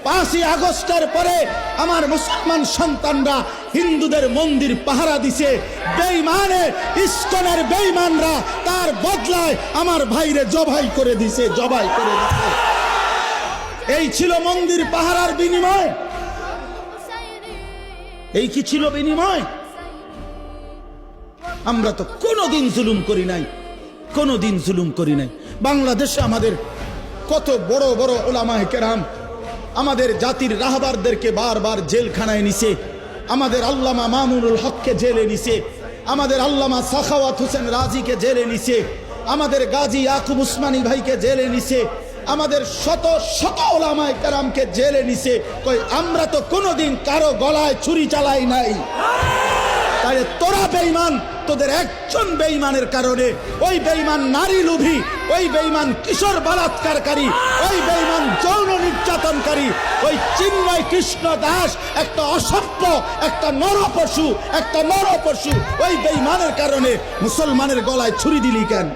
5ই আগস্টের পরে আমার মুসলমান সন্তানরা হিন্দুদের মন্দির পাহারা দিছে, বেঈমানে ইস্কনের বেঈমানরা তার বদলায় আমার ভাইরে জবাই করে দিছে। এই ছিল মন্দির পাহারার বিনিময়। এই কি ছিল বিনিময়? আমরা তো কোনোদিন জুলুম করি নাই, কোনোদিন জুলুম করি নাই। বাংলাদেশে আমাদের কত বড় বড় উলামায়ে কেরাম আমাদের জাতির রাহবারদেরকে বারবার জেলখানায় নিছে। আমাদের আল্লামা মামুনুল হককে জেলে নিছে, আমাদের আল্লামা সাখাওয়াত হোসেন রাজিকে জেলে নিছে, আমাদের গাজী ইয়াকুব উসমানী ভাইকে জেলে নিছে, আমাদের শত শত উলামায়ে কেরামকে জেলে নিছে। কই আমরা তো কোনোদিন কারো গলায় ছুরি চালাই নাই। তাই তোরা বেঈমান, তোদের একজন বেঈমানের কারণে ওই বেঈমান নারী লোভী, ওই বেঈমান কিশোর বলাৎকারকারী, ওই বেঈমান যৌন নির্যাতনকারী, ওই চিন্ময় কৃষ্ণ দাস একটা অসভ্য, একটা নরপশু, ওই বেঈমানের কারণে মুসলমানের গলায় ছুরি দিলি কেন?